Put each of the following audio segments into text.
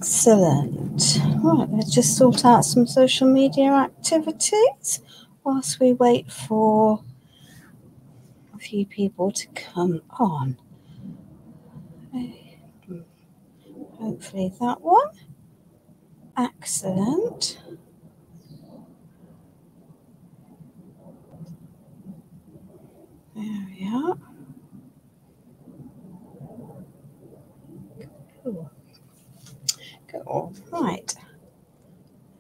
Excellent. Right, let's just sort out some social media activities whilst we wait for a few people to come on. Hopefully that one. Excellent. There we are. Cool. Cool. Right.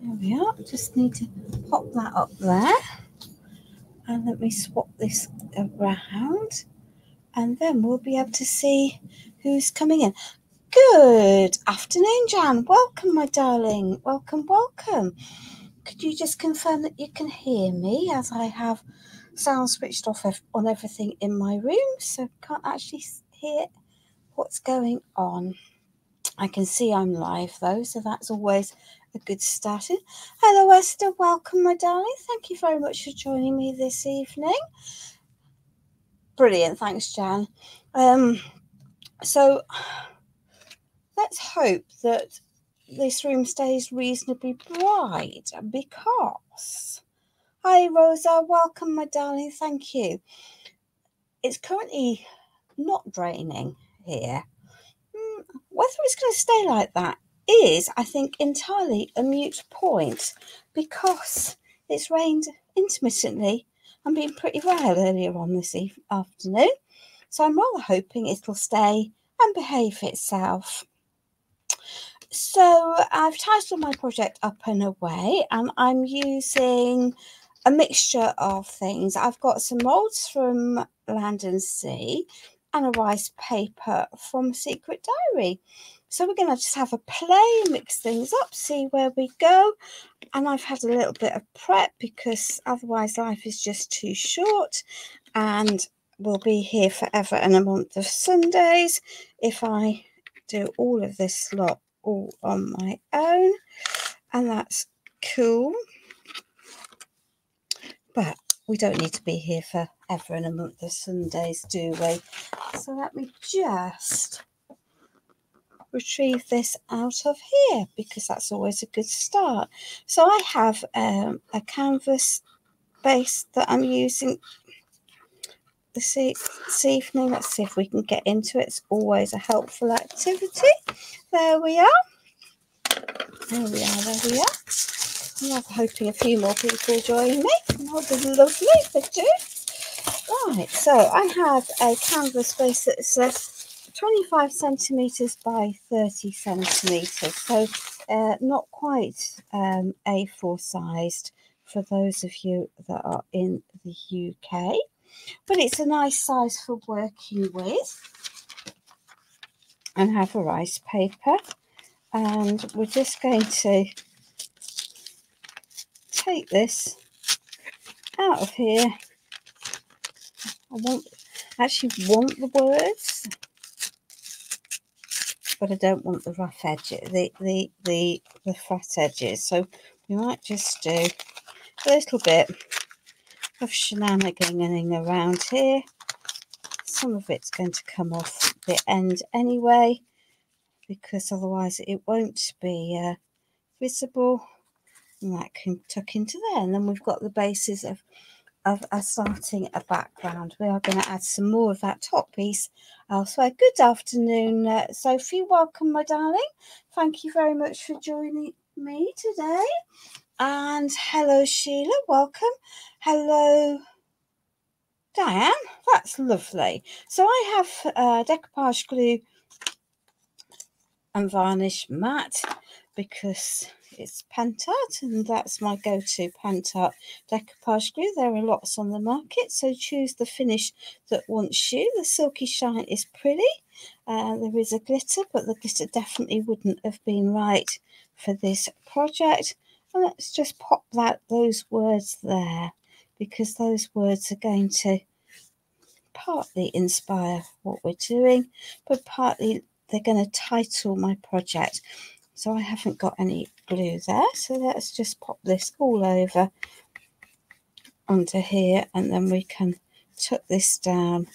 There we are. Just need to pop that up there. And let me swap this around. And then we'll be able to see who's coming in. Good afternoon, Jan. Welcome, my darling. Welcome, welcome. Could you just confirm that you can hear me, as I have sound switched off on everything in my room, so can't actually hear what's going on. I can see I'm live though, so that's always a good start. Hello, Esther. Welcome, my darling. Thank you very much for joining me this evening. Brilliant. Thanks, Jan. So let's hope that this room stays reasonably bright, because... Hi, Rosa. Welcome, my darling. Thank you. It's currently not raining here. Whether it's going to stay like that is, I think, entirely a moot point, because it's rained intermittently and been pretty rare earlier on this afternoon. So I'm rather hoping it'll stay and behave itself. So I've titled my project Up and Away, and I'm using a mixture of things. I've got some molds from Land and Sea and a rice paper from Secret Diary. So we're going to just have a play, mix things up, see where we go. And I've had a little bit of prep, because otherwise life is just too short, and we'll be here forever and a month of Sundays if I do all of this lot all on my own, and that's cool. But we don't need to be here forever and a month of Sundays, do we? So let me just retrieve this out of here, because that's always a good start. So I have a canvas base that I'm using this evening. Let's see if we can get into it. It's always a helpful activity. There we are. There we are, there we are. I'm hoping a few more people join me. That would be lovely if they do. Right, so I have a canvas base that's 25 centimetres by 30 centimetres. So not quite A4 sized for those of you that are in the UK. But it's a nice size for working with. And have a rice paper. And we're just going to take this out of here. I actually want the words, but I don't want the rough edges, the flat edges. So we might just do a little bit of shenaniganing around here. Some of it's going to come off the end anyway, because otherwise it won't be visible, and that can tuck into there. And then we've got the basis of starting a background. We are going to add some more of that top piece elsewhere. Good afternoon, Sophie. Welcome, my darling. Thank you very much for joining me today. And hello, Sheila. Welcome. Hello, Diane. That's lovely. So I have decoupage glue and varnish matte, because it's Pentart, and that's my go-to Pentart decoupage glue. There are lots on the market, so choose the finish that wants you. The silky shine is pretty. There is a glitter, but the glitter definitely wouldn't have been right for this project. And let's just pop those words there, because those words are going to partly inspire what we're doing, but partly they're going to title my project. So I haven't got any glue there, so let's just pop this all over onto here, and then we can tuck this down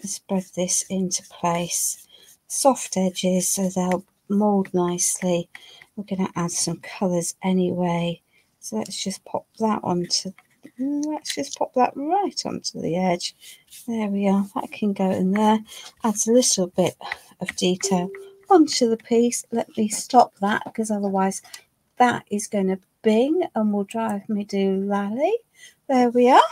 and spread this into place. Soft edges, so they'll mould nicely. We're going to add some colours anyway. So let's just pop that onto, let's just pop that right onto the edge. There we are. That can go in there. Adds a little bit of detail onto the piece. Let me stop that because otherwise that is going to bing and will drive me doolally. There we are.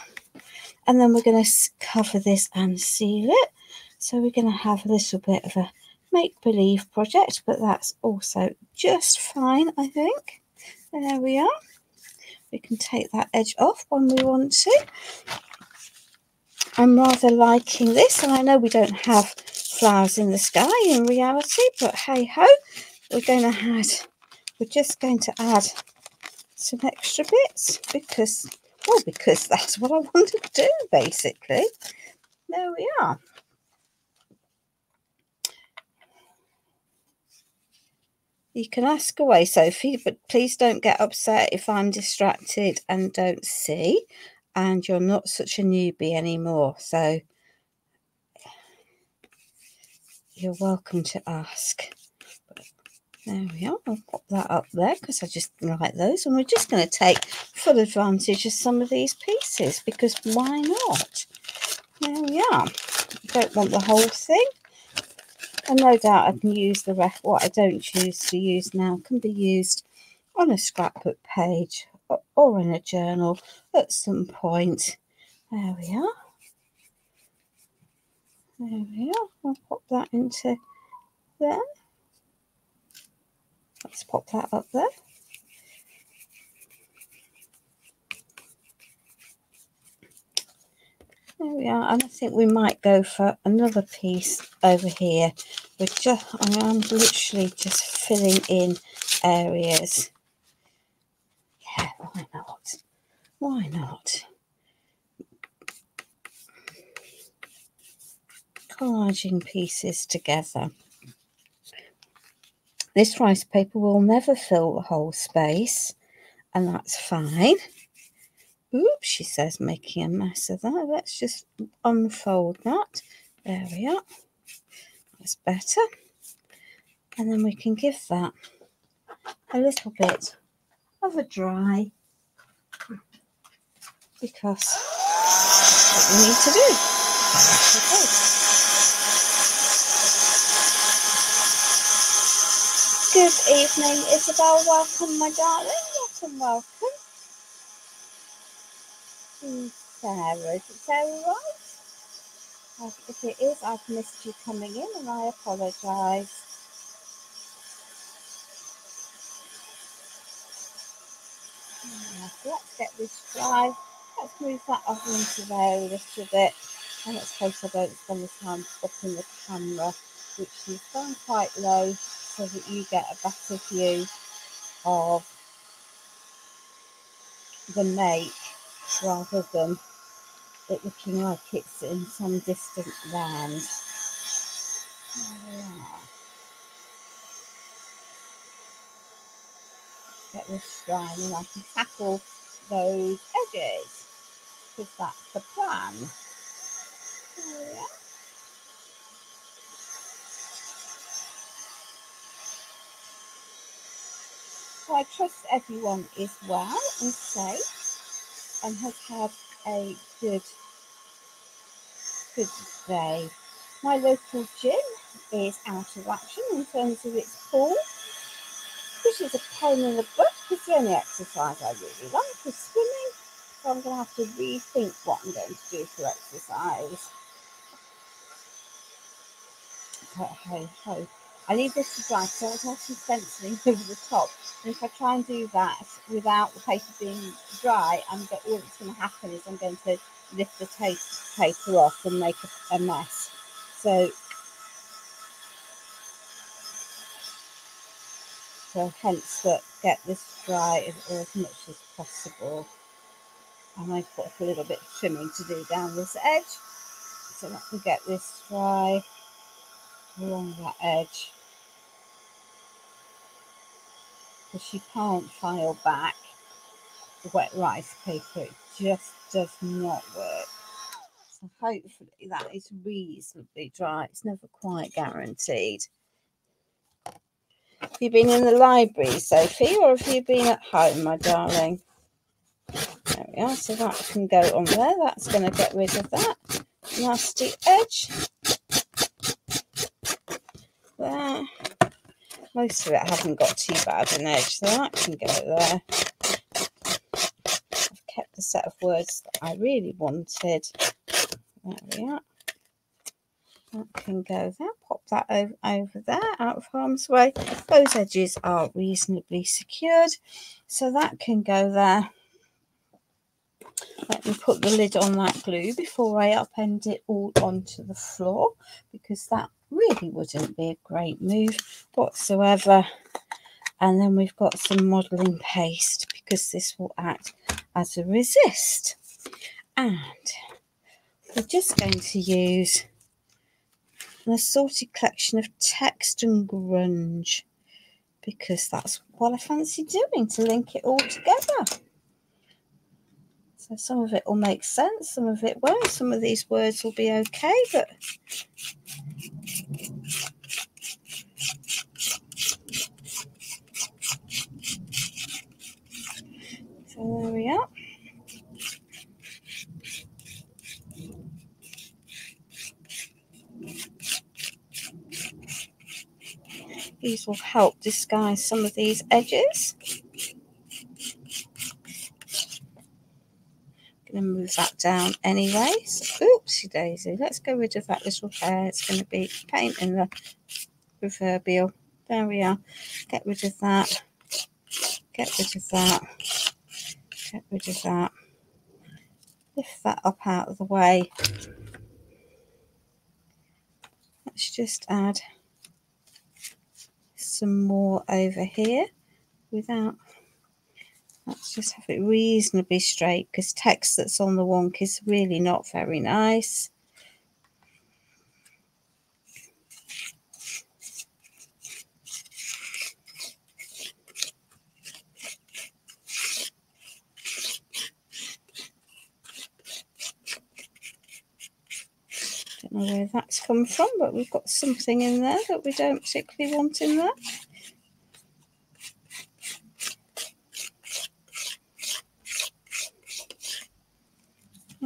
And then we're going to cover this and seal it. So we're going to have a little bit of a make-believe project, but that's also just fine, I think. There we are. We can take that edge off when we want to. I'm rather liking this, and I know we don't have flowers in the sky in reality, but hey ho, we're just going to add some extra bits because that's what I want to do, basically. There we are. You can ask away, Sophie, but please don't get upset if I'm distracted and don't see. And you're not such a newbie anymore, so you're welcome to ask. But there we are. I'll pop that up there because I just like those. And we're just going to take full advantage of some of these pieces because why not? There we are. You don't want the whole thing. And no doubt I can use the rest. What I don't choose to use now can be used on a scrapbook page or in a journal at some point. There we are. There we are. I'll pop that into there. Let's pop that up there. There we are, and I think we might go for another piece over here. I'm literally just filling in areas. Yeah, why not? Why not? Collaging pieces together. This rice paper will never fill the whole space, and that's fine. Oops, she says, making a mess of that. Let's just unfold that. There we are. That's better. And then we can give that a little bit of a dry because that's what we need to do. Okay. Good evening, Isabel. Welcome, my darling. Welcome. Sarah, is it Sarah right? If it is, I've missed you coming in and I apologise. Let's get this dry. Let's move that oven into there a little bit. And let's hope I don't spend the time stopping the camera, which is done quite low so that you get a better view of the make rather than it looking like it's in some distant land. Get this dry and I can tackle those edges because that's the plan. Yeah. So I trust everyone is well and safe and has had a good day. My local gym is out of action in terms of its pool, which is a pain in the butt because the only exercise I really like is swimming. So I'm going to have to rethink what I'm going to do for exercise. But hey ho. I need this to dry, so I have some stenciling over the top. And if I try and do that without the paper being dry, all that's going to happen is I'm going to lift the paper off and make a mess. So hence that get this dry as much as possible. I might put a little bit of trimming to do down this edge. So let me get this dry along that edge. Because you can't file back the wet rice paper, it just does not work. So hopefully that is reasonably dry. It's never quite guaranteed. Have you been in the library, Sophie, or have you been at home, my darling? There we are. So that can go on there. That's going to get rid of that nasty edge. There. Most of it hasn't got too bad an edge, so that can go there. I've kept the set of words that I really wanted. There we are. That can go there. Pop that over there, out of harm's way. Those edges are reasonably secured, so that can go there. Let me put the lid on that glue before I upend it all onto the floor, because that really wouldn't be a great move whatsoever. And then we've got some modelling paste, because this will act as a resist. And we're just going to use an assorted collection of text and grunge, because that's what I fancy doing, to link it all together. So some of it will make sense, some of it won't. Some of these words will be okay, but so there we are. These will help disguise some of these edges. I'm going to move that down anyway. So, oopsie daisy. Let's get rid of that little hair. It's going to be paint in the proverbial. There we are. Get rid of that. Get rid of that. Get rid of that. Lift that up out of the way. Let's just add some more over here without. Let's just have it reasonably straight, because text that's on the wonk is really not very nice. Don't know where that's come from, but we've got something in there that we don't particularly want in there.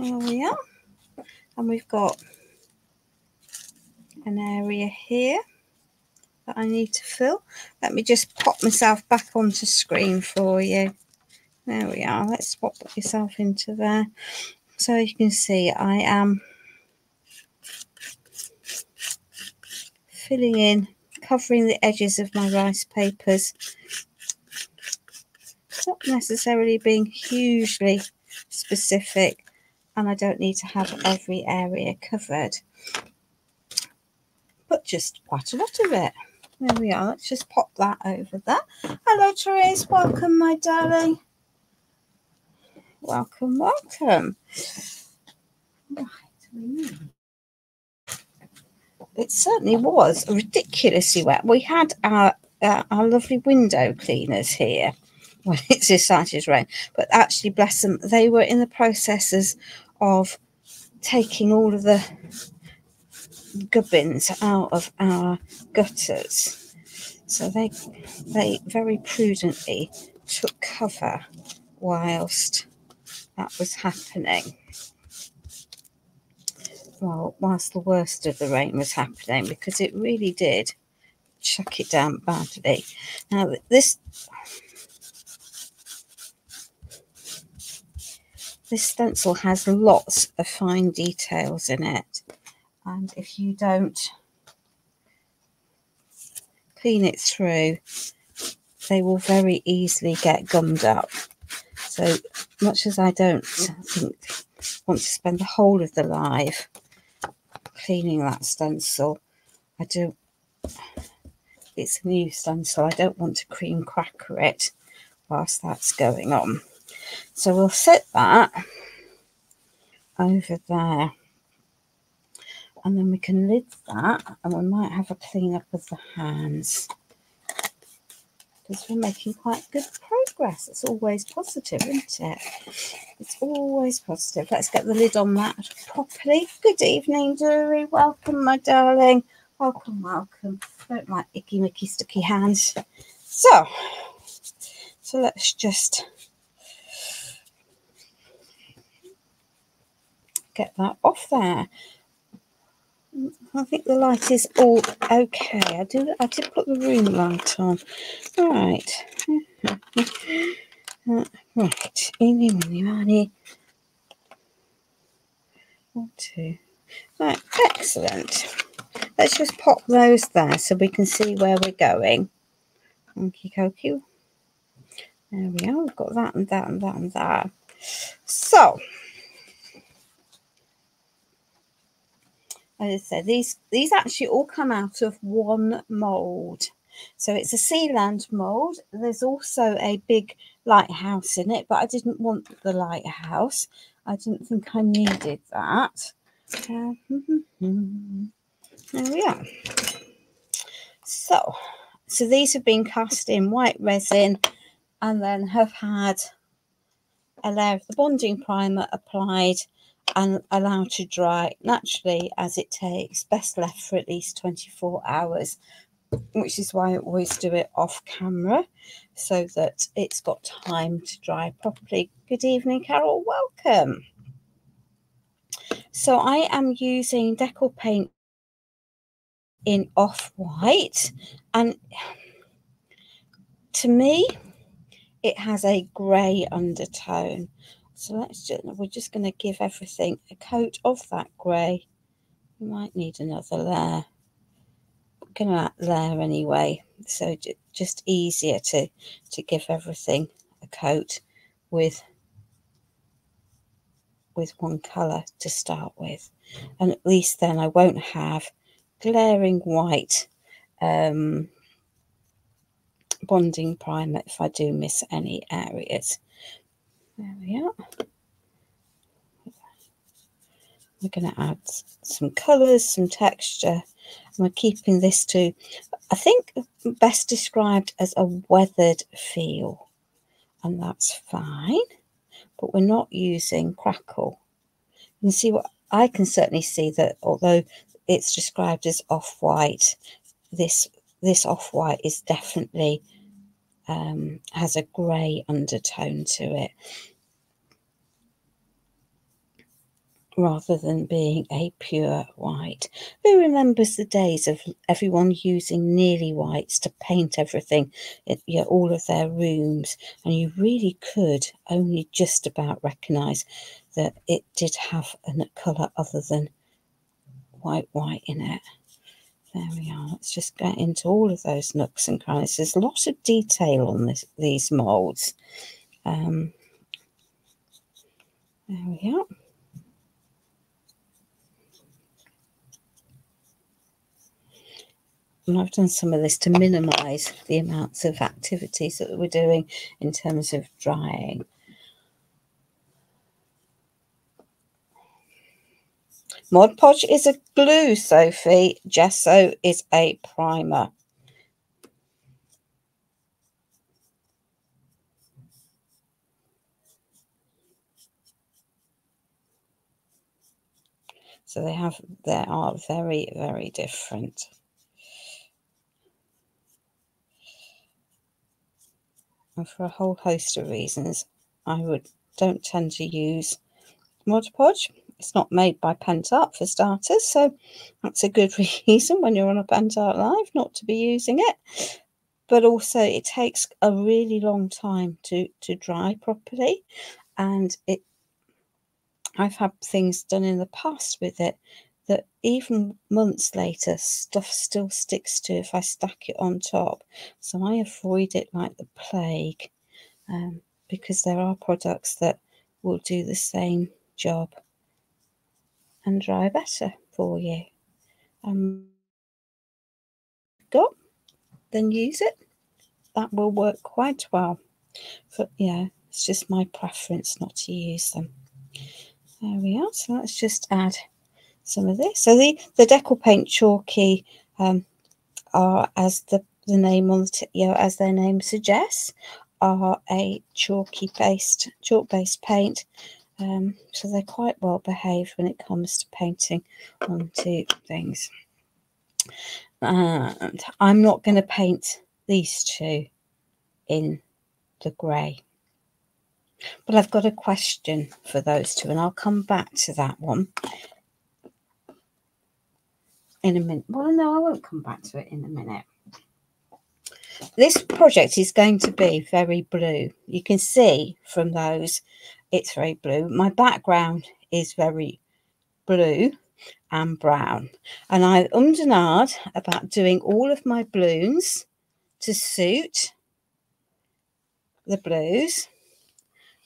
There we are. And we've got an area here that I need to fill. Let me just pop myself back onto screen for you. There we are. Let's pop yourself into there. So you can see I am filling in, covering the edges of my rice papers. Not necessarily being hugely specific, and I don't need to have every area covered, but just quite a lot of it. There we are. Let's just pop that over there. Hello, Therese. Welcome, my darling. Welcome, welcome. Right. It certainly was ridiculously wet. We had our lovely window cleaners here when it decided to rain, but actually, bless them, they were in the processes of taking all of the gubbins out of our gutters. So they very prudently took cover whilst that was happening. Well, whilst the worst of the rain was happening, because it really did chuck it down badly. Now this stencil has lots of fine details in it, and if you don't clean it through, they will very easily get gummed up. So much as I don't want to spend the whole of the live cleaning that stencil, I do. It's a new stencil. I don't want to cream cracker it whilst that's going on. So we'll set that over there, and then we can lid that, and we might have a clean up of the hands, because we're making quite good progress. It's always positive, isn't it? It's always positive. Let's get the lid on that properly. Good evening, Dory. Welcome, my darling. Welcome, welcome. Don't like icky, mickey, sticky hands. So let's just get that off there. I think the light is all okay. I did put the room light on. Right. Right. Eeny, meeny, miny. 1, 2. Right. Excellent. Let's just pop those there so we can see where we're going. Okie dokie. There we are. We've got that and that and that and that. So, as I said, these actually all come out of one mould. So it's a Sealand mould. There's also a big lighthouse in it, but I didn't want the lighthouse. I didn't think I needed that. There we are. So these have been cast in white resin and then have had a layer of the bonding primer applied and allowed to dry naturally as it takes. Best left for at least 24 hours, which is why I always do it off camera so that it's got time to dry properly. Good evening, Carol. Welcome. So I am using Deco paint in off-white, and to me it has a grey undertone. So we're just going to give everything a coat of that grey. You might need another layer. I'm going to layer anyway, so just easier to give everything a coat with one colour to start with, and at least then I won't have glaring white bonding primer if I do miss any areas. There we are. We're going to add some colours, some texture, and we're keeping this to, I think, best described as a weathered feel, and that's fine, but we're not using crackle. You can see what I can certainly see that although it's described as off-white, this off-white is definitely has a grey undertone to it, rather than being a pure white. Who remembers the days of everyone using nearly whites to paint everything, all of their rooms, and you really could only just about recognise that it did have a colour other than white in it. There we are. Let's just get into all of those nooks and crannies. There's a lot of detail on these moulds. There we are. And I've done some of this to minimise the amounts of activities that we're doing in terms of drying. Mod Podge is a glue, Sophie. Gesso is a primer. So they are very, very different. And for a whole host of reasons, I don't tend to use Mod Podge. It's not made by Pentacolor for starters, so that's a good reason when you're on a Pentacolor live not to be using it. But also it takes a really long time to dry properly, and I've had things done in the past with it that even months later stuff still sticks to if I stack it on top. So I avoid it like the plague, because there are products that will do the same job and dry better for you. Then use it. That will work quite well. But yeah, it's just my preference not to use them. There we are. So let's just add some of this. So the Deco Paint Chalky are, as the name on the as their name suggests, are a chalk based paint. So they're quite well behaved when it comes to painting onto things. And I'm not going to paint these two in the grey. But I've got a question for those two, and I'll come back to that one in a minute. Well, no, I won't come back to it in a minute. This project is going to be very blue. You can see from those it's very blue. My background is very blue and brown, and I ummed and ahed about doing all of my balloons to suit the blues,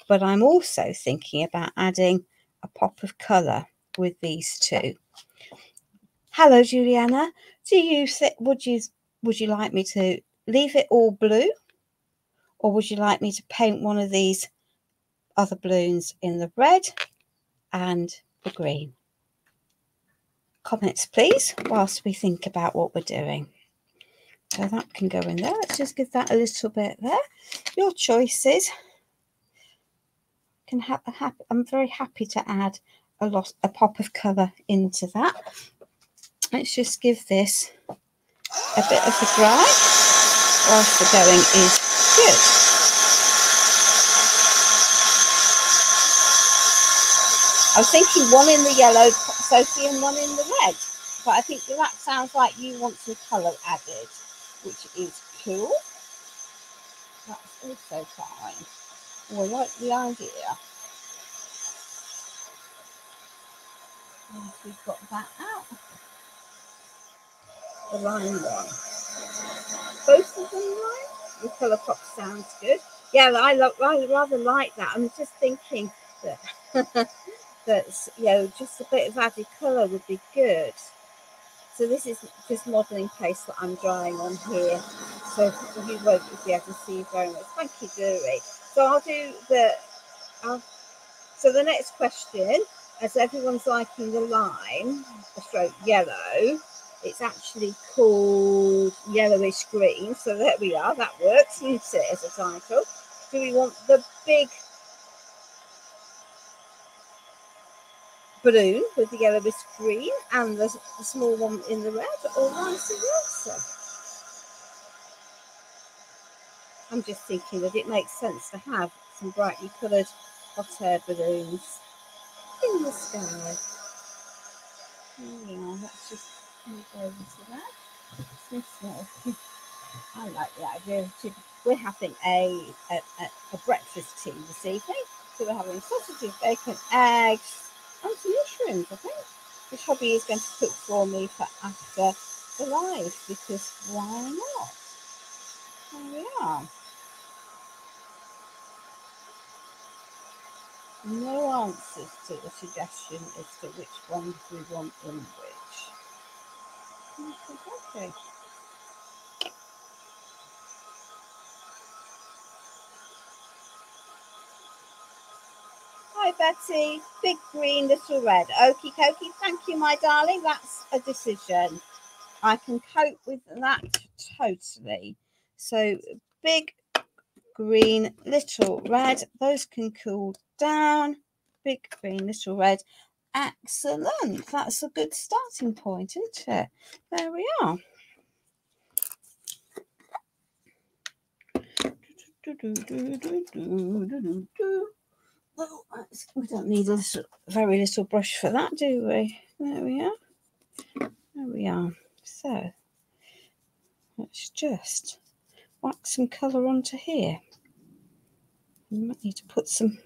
but I'm also thinking about adding a pop of colour with these two. Hello, Juliana. Do you think would you like me to leave it all blue, or would you like me to paint one of these other balloons in the red and the green? Comments, please, whilst we think about what we're doing. So that can go in there. Let's just give that a little bit there. Your choices. I'm very happy to add a pop of colour into that. Let's just give this a bit of a dry whilst the going is good. I was thinking one in the yellow, Sophie, and one in the red, but I think that sounds like you want some colour added, which is cool. That's also fine. Oh, I like the idea. Once we've got that out, the line one. Both of them line? The colour pop sounds good. Yeah, I rather like that. I'm just thinking that that's, you know, just a bit of added colour would be good. So this is just modelling paste that I'm drawing on here. So you won't be able to see very much. Thank you, Jury. So I'll do so the next question, as everyone's liking the lime, the stroke yellow, it's actually called yellowish green. So there we are. That works, isn't it, as a title? Do we want the big balloon with the yellowish green and the small one in the red, or vice versa? I'm just thinking that it makes sense to have some brightly coloured hot air balloons in the sky. Yeah, let's just move over to that. I like the idea too. We're having a breakfast tea this evening. So we're having sausages, bacon, eggs, and some mushrooms, I think, which hubby is going to cook for me for after the live, because why not? There we are. No answers to the suggestion as to which ones we want in which. Okay. Hi Betty, big green, little red. Okie dokie, thank you my darling, that's a decision. I can cope with that totally. So big green, little red, those can cool down. Big green, little red. Excellent, that's a good starting point, isn't it? There we are. Oh, we don't need a very little brush for that, do we? There we are. There we are. So let's just whack some colour onto here. You might need to put some.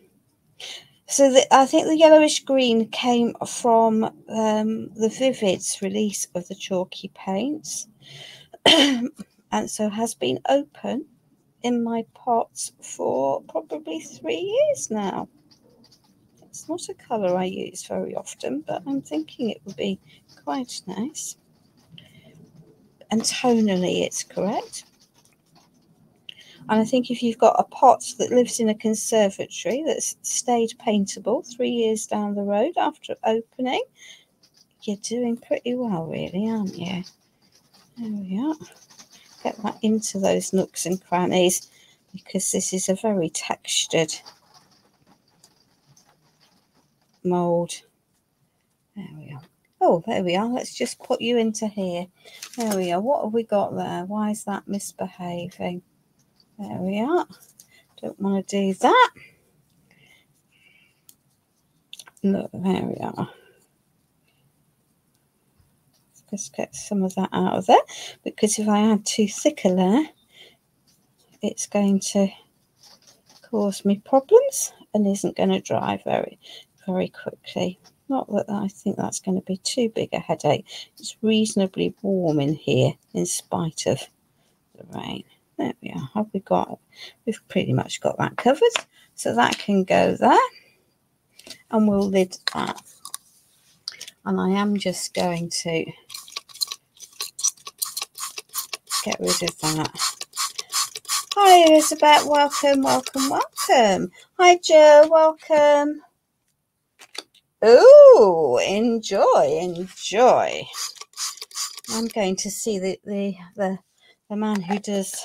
So I think the yellowish green came from the Vivids release of the chalky paints, and so has been open in my pots for probably 3 years now. It's not a colour I use very often, but I'm thinking it would be quite nice. And tonally it's correct. And I think if you've got a pot that lives in a conservatory that's stayed paintable 3 years down the road after opening, you're doing pretty well, really, aren't you? There we are. Get that into those nooks and crannies, because this is a very textured mould. There we are. Oh, there we are. Let's just put you into here. There we are. What have we got there? Why is that misbehaving? There we are. Don't want to do that. Look, there we are. Let's get some of that out of there, because if I add too thick a layer, it's going to cause me problems and isn't going to dry very, very quickly. Not that I think that's going to be too big a headache. It's reasonably warm in here in spite of the rain. There we are. Have we got? We've pretty much got that covered, so that can go there, and we'll lid that. And I am just going to get rid of that. Hi Elizabeth, welcome, welcome, welcome. Hi Joe, welcome. Oh, enjoy, enjoy. I'm going to see the man who does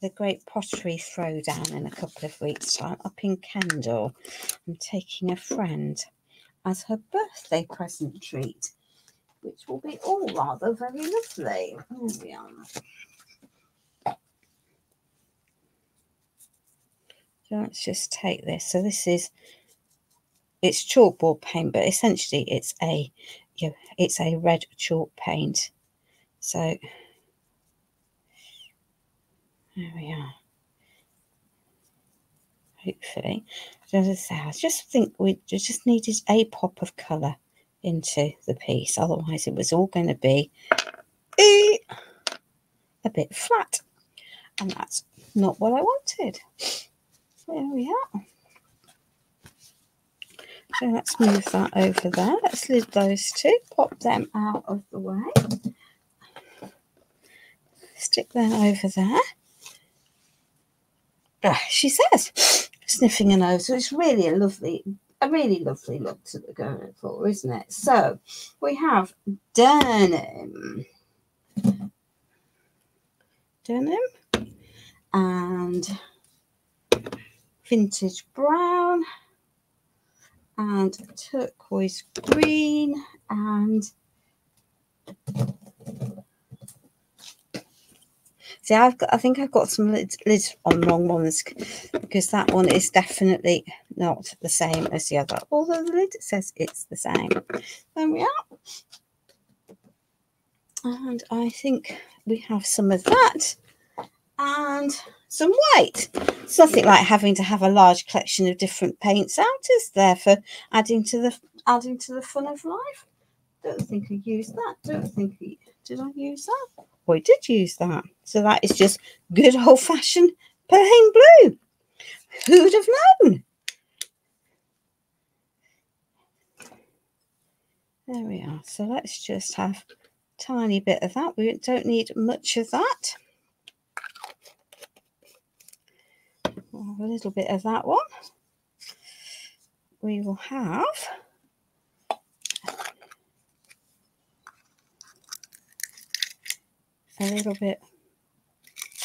the Great Pottery Throwdown in a couple of weeks' time up in Kendal. I'm taking a friend as her birthday present treat, which will be all rather very lovely. There we are. So let's just take this. So this is, it's chalkboard paint, but essentially it's a, you know, it's a red chalk paint. So there we are. Hopefully, as I say, I just think we just needed a pop of colour into the piece. Otherwise, it was all going to be a bit flat, and that's not what I wanted. There we are. So let's move that over there. Let's lid those two, pop them out of the way. Stick them over there. She says, sniffing a nose. So it's really a really lovely look to the going for, isn't it? So we have denim and vintage brown and turquoise green and see, I think I've got some lids on wrong ones, because that one is definitely not the same as the other, although the lid says it's the same. There we are. And I think we have some of that and some white. It's nothing like having to have a large collection of different paints out, is there, for adding to the fun of life? Don't think I used that. Did I use that? Oh, I did use that. So that is just good old-fashioned plain blue. Who'd have known? There we are. So let's just have a tiny bit of that. We don't need much of that. We'll have a little bit of that one. We will have a little bit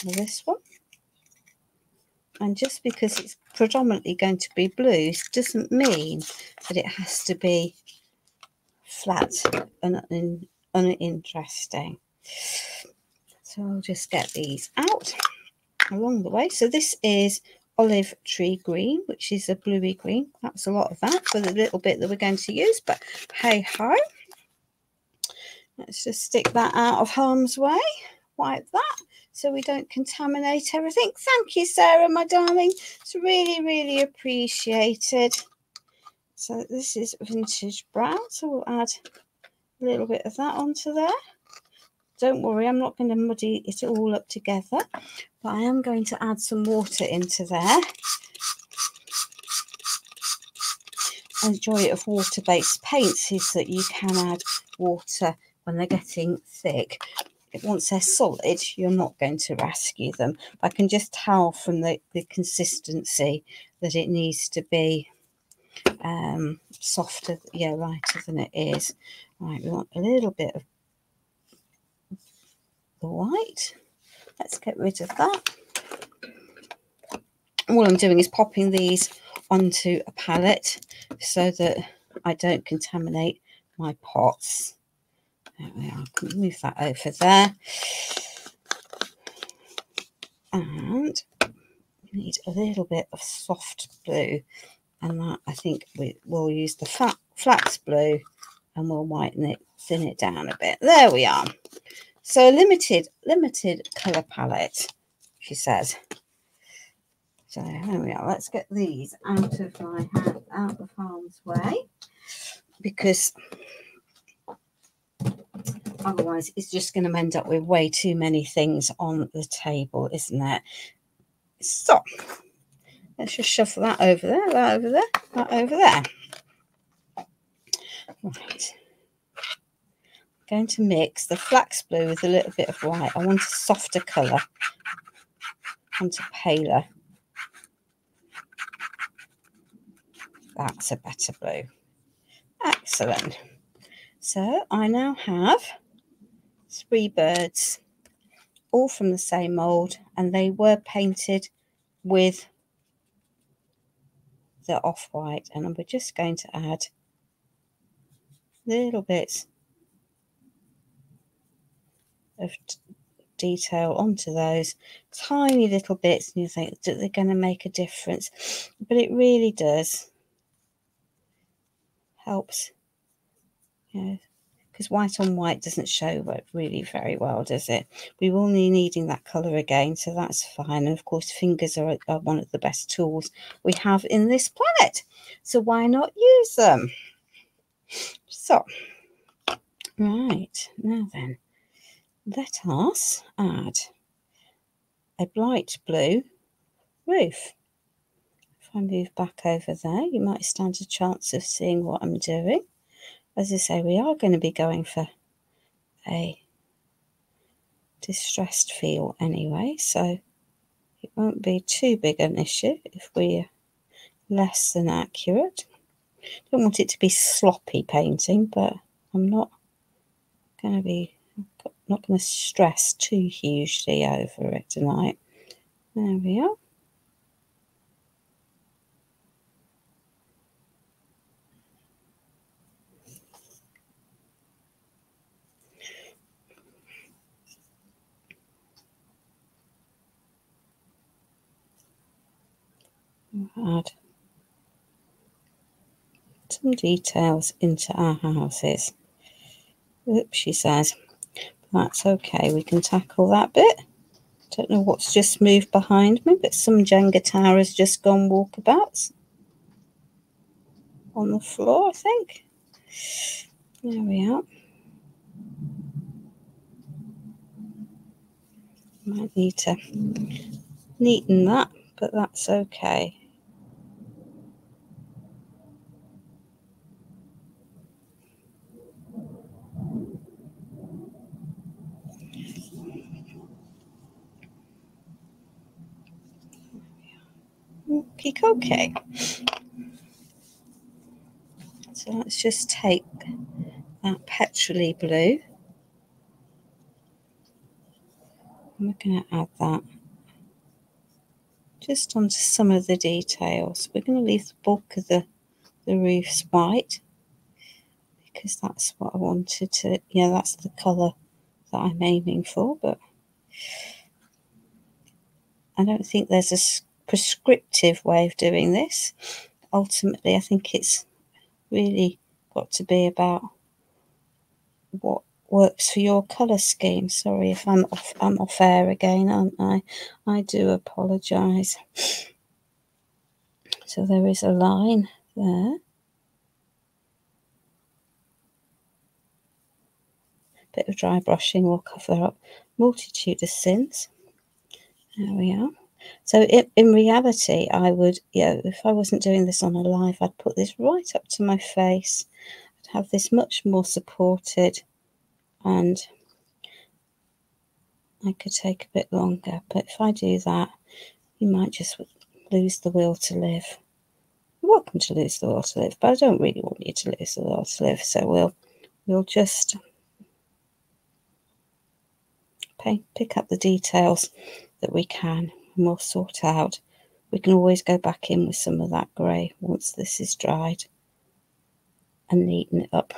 of this one. And just because it's predominantly going to be blues doesn't mean that it has to be flat and uninteresting. So I'll just get these out along the way. So this is olive tree green, which is a bluey green. That's a lot of that for the little bit that we're going to use, but hey ho. Let's just stick that out of harm's way. Wipe that so we don't contaminate everything. Thank you, Sarah, my darling. It's really, really appreciated. So this is vintage brown, so we'll add a little bit of that onto there. Don't worry, I'm not going to muddy it all up together, but I am going to add some water into there. And the joy of water-based paints is that you can add water when they're getting thick. Once they're solid, you're not going to rescue them. I can just tell from the consistency that it needs to be softer, yeah, lighter than it is. Right, we want a little bit of the white. Let's get rid of that. All I'm doing is popping these onto a palette so that I don't contaminate my pots. There we are. I can move that over there. And we need a little bit of soft blue, and that I think we'll use the flax blue, and we'll whiten it, thin it down a bit. There we are. So limited colour palette, she says. So there we are. Let's get these out of my hand, out of harm's way, because otherwise it's just going to end up with way too many things on the table, isn't it? So let's just shuffle that over there, that over there, that over there. Right. I'm going to mix the flax blue with a little bit of white. I want a softer colour. I want a paler. That's a better blue. Excellent. So I now have 3 birds, all from the same mould, and they were painted with the off-white, and we're just going to add little bits of detail onto those, tiny little bits, and you think that they're going to make a difference, but it really does. Helps, you know, because white on white doesn't show really very well, does it? We will be needing that colour again, so that's fine. And of course, fingers are one of the best tools we have in this planet, so why not use them? So, right, now then, let us add a light blue roof. If I move back over there, you might stand a chance of seeing what I'm doing. As I say, we are going to be going for a distressed feel anyway, so it won't be too big an issue if we're less than accurate. Don't want it to be sloppy painting, but I'm not going to stress too hugely over it tonight. There we are. Add some details into our houses. Oops, she says. That's okay, we can tackle that bit. Don't know what's just moved behind me, but some Jenga tower has just gone walkabouts on the floor, I think. There we are. Might need to neaten that, but that's okay. Okay. So let's just take that petrol-y blue. And we're going to add that just onto some of the details. We're going to leave the bulk of the roofs white, because that's what I wanted to, that's the colour that I'm aiming for, but I don't think there's a prescriptive way of doing this. Ultimately, I think it's really got to be about what works for your colour scheme. Sorry if I'm off air again, aren't I? I do apologise. So there is a line there. Bit of dry brushing will cover up multitude of sins. There we are. So in reality, I would, if I wasn't doing this on a live, I'd put this right up to my face. I'd have this much more supported, and I could take a bit longer. But if I do that, you might just lose the will to live. You're welcome to lose the will to live, but I don't really want you to lose the will to live. So we'll just pick up the details that we can, and we'll sort out. We can always go back in with some of that grey once this is dried. and neaten it up.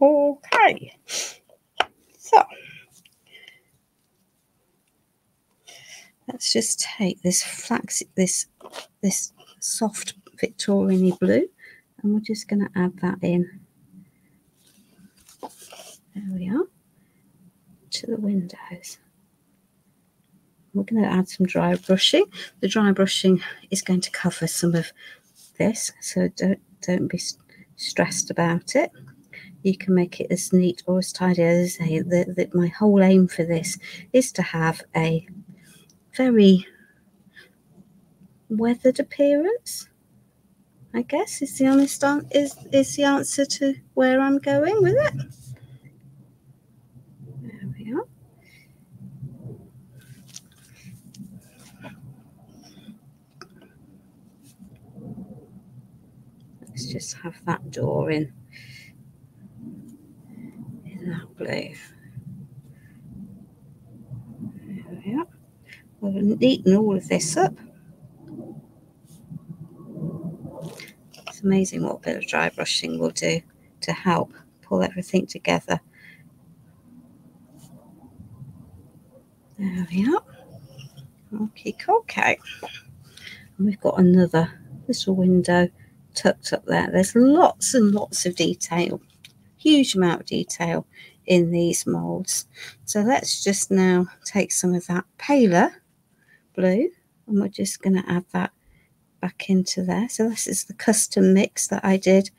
Okay, so let's just take this this soft Victorian blue, and we're just going to add that in. There we are, to the windows. We're going to add some dry brushing. The dry brushing is going to cover some of this, so don't be stressed about it. You can make it as neat or as tidy as I say. My whole aim for this is to have a very weathered appearance, I guess, is the honest is the answer to where I'm going with it. There we are. Let's just have that door in that blue. There we are. We'll neaten all of this up. It's amazing what a bit of dry brushing will do to help pull everything together. There we are. Okay. And we've got another little window tucked up there. There's lots and lots of detail, huge amount of detail in these moulds. So let's just now take some of that paler blue, and we're just going to add that back into there. So this is the custom mix that I did,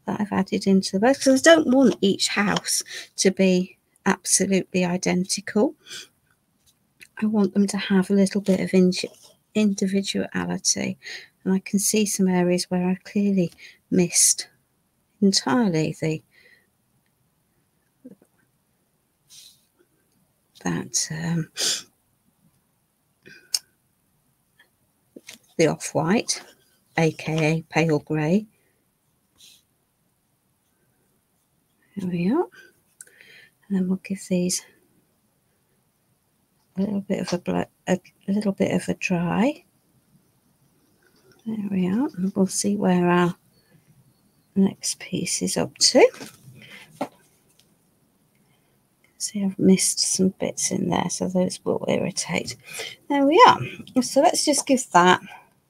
that I've added into the box, because I don't want each house to be absolutely identical. I want them to have a little bit of individuality, and I can see some areas where I clearly missed entirely the off-white, aka pale grey. There we are. And then we'll give these a little bit of a dry. There we are. And we'll see where our next piece is up to. See, I've missed some bits in there, so those will irritate. There we are. So let's just give that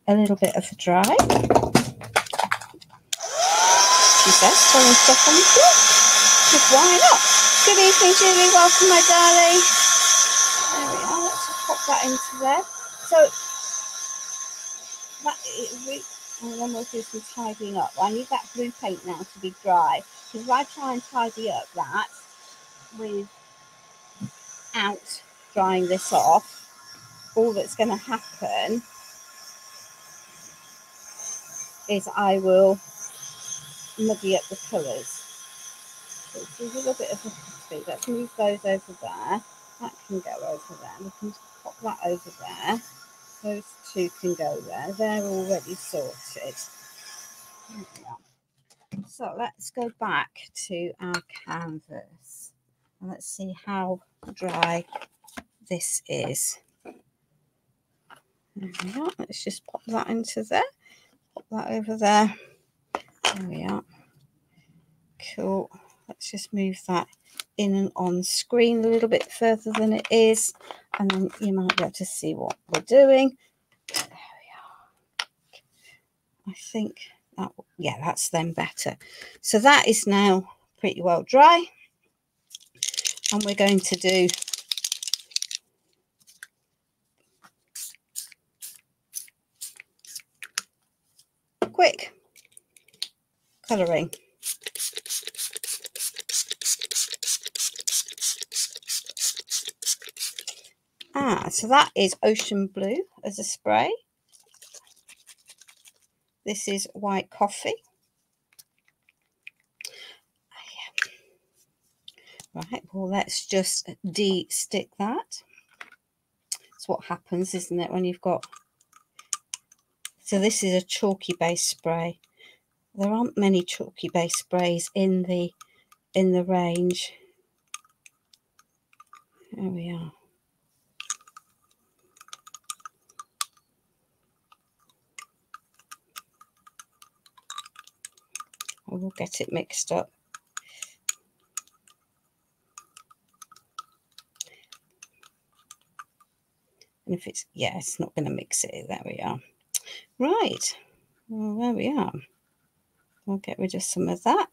a little bit of a dry. She says, throwing stuff on the floor. Just why not? Good evening, Julie. Welcome, my darling. There we are. Let's just pop that into there. So and then we'll do some tidying up. I need that blue paint now to be dry, because if I try and tidy up that without drying this off, all that's going to happen is I will muddy up the colours. So it's a little bit of a speed. Let's move those over there. That can go over there. We can pop that over there. Those two can go there. They're already sorted. There we are. So let's go back to our canvas and let's see how dry this is. There we are. Let's just pop that into there. Pop that over there. There we are. Cool. Let's just move that in and on screen a little bit further than it is, and then you might be able to see what we're doing. There we are. I think that, yeah, that's then better. So that is now pretty well dry, and we're going to do quick colouring. So that is ocean blue as a spray. This is white coffee. Right, well, let's just de-stick that. That's what happens, isn't it, when you've got... So this is a chalky base spray. There aren't many chalky base sprays in the range. There we are. I will get it mixed up. And if it's, yeah, it's not going to mix it. There we are. Right. Well, there we are. I'll get rid of some of that.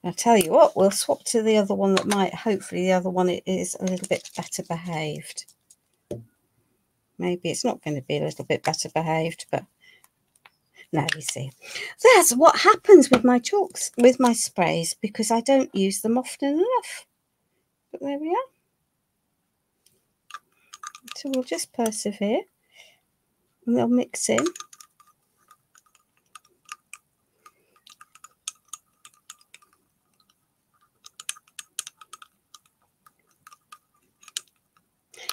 I'll tell you what, we'll swap to the other one that might, hopefully the other one is a little bit better behaved. Maybe it's not going to be a little bit better behaved, but no, you see. That's what happens with my chalks, with my sprays, because I don't use them often enough. But there we are. So we'll just persevere and they'll mix in.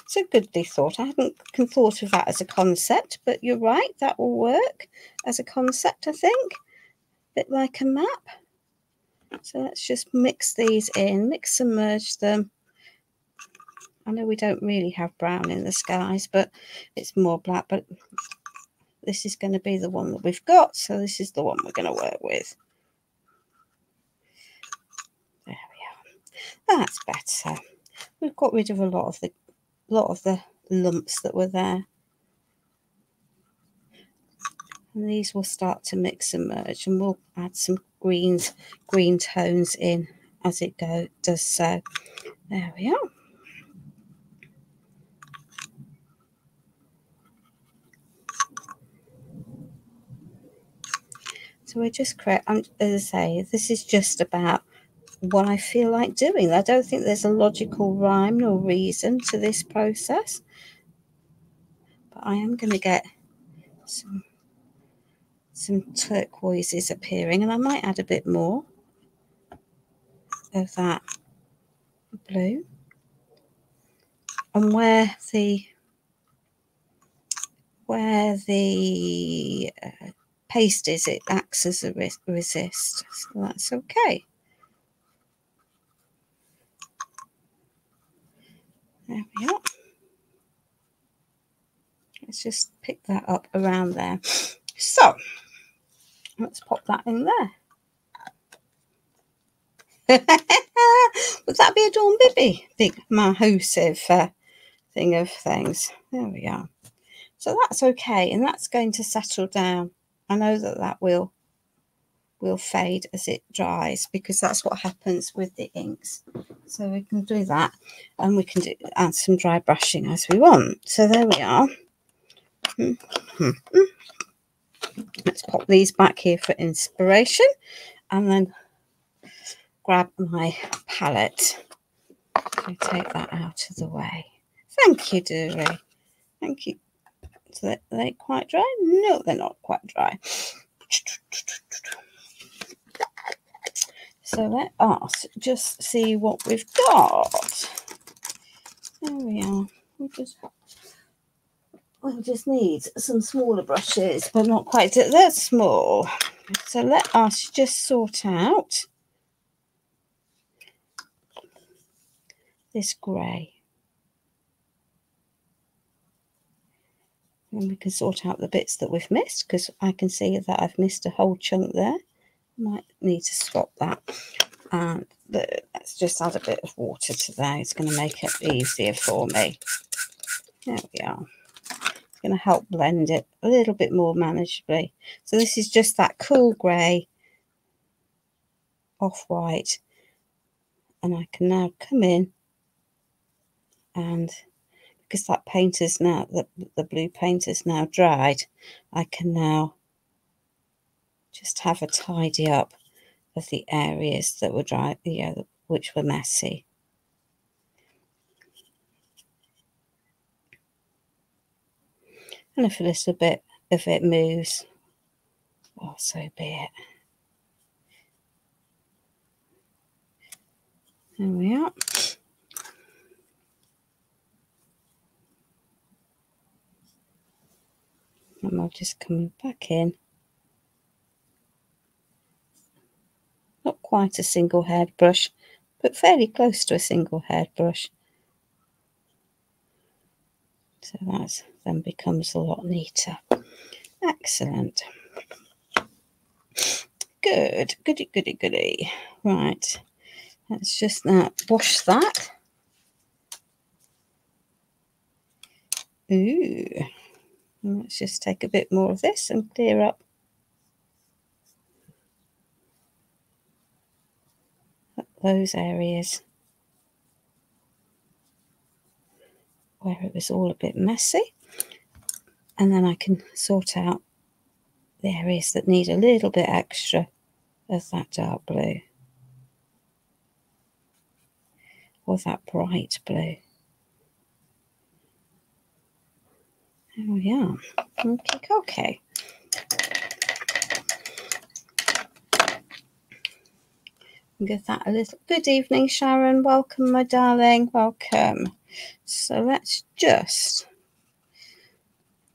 So goodly thought. I hadn't thought of that as a concept, but you're right, that will work as a concept, I think. A bit like a map. So let's just mix these in, mix and merge them. I know we don't really have brown in the skies, but it's more black. But this is going to be the one that we've got, so this is the one we're going to work with. There we are. That's better. We've got rid of a lot of the lumps that were there. And these will start to mix and merge, and we'll add some green tones in as it does so. There we are. So we're just as I say, this is just about what I feel like doing. I don't think there's a logical rhyme nor reason to this process, but I am going to get some turquoises appearing, and I might add a bit more of that blue. And where the paste is, it acts as a resist, so that's okay. There we are. Let's just pick that up around there. So let's pop that in there. Would that be a Dawn Bibby? Big massive thing of things. There we are. So that's okay, and that's going to settle down. I know that will fade as it dries, because that's what happens with the inks. So we can do that, and we can add some dry brushing as we want. So there we are. Let's pop these back here for inspiration, and then grab my palette. So take that out of the way. Thank you, dearie. Thank you. So are they quite dry? No, they're not quite dry. So let us just see what we've got. There we are. We'll just need some smaller brushes, but not quite that small. So let us just sort out this grey. And we can sort out the bits that we've missed, because I can see that I've missed a whole chunk there. Might need to swap that. And let's just add a bit of water to that. It's going to make it easier for me. There we are. It's going to help blend it a little bit more manageably. So this is just that cool grey, off-white. And I can now come in, and because that paint is now, the blue paint is now dried, I can now just have a tidy up of the areas that were dry, which were messy. And if a little bit of it moves, well, so be it. There we are. And I'll just come back in. Not quite a single haired brush, but fairly close to a single haired brush, So that then becomes a lot neater. Excellent. Good, goody, goody, goody. Right, let's just now wash that. Ooh, let's just take a bit more of this and clear up those areas where it was all a bit messy. And then I can sort out the areas that need a little bit extra of that dark blue or that bright blue. There we are. Okay. Give that a little. Good evening, Sharon. Welcome, my darling. Welcome. So let's just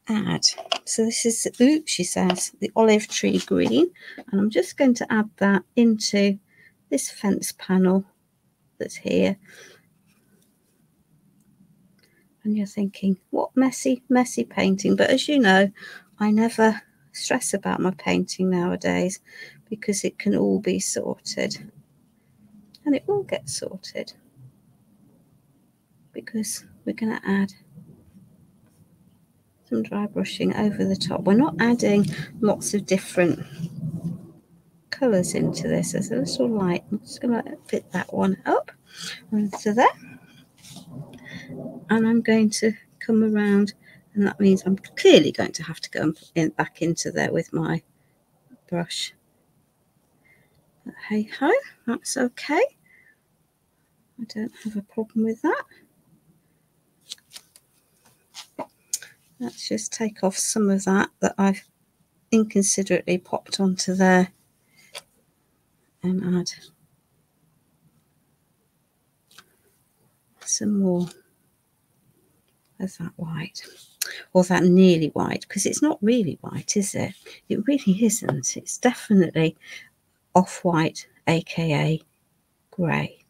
add. So this is, she says, the olive tree green. And I'm just going to add that into this fence panel that's here. And you're thinking, what messy painting. But as you know, I never stress about my painting nowadays because it can all be sorted. And it will get sorted because we're going to add some dry brushing over the top. We're not adding lots of different colours into this. There's a little light. I'm just going to fit that one up into there. And I'm going to come around, and that means I'm clearly going to have to go back into there with my brush. But hey ho, that's okay. I don't have a problem with that. Let's just take off some of that I've inconsiderately popped onto there and add some more of that white, or that nearly white, because it's not really white, is it? It really isn't. It's definitely off-white, aka grey.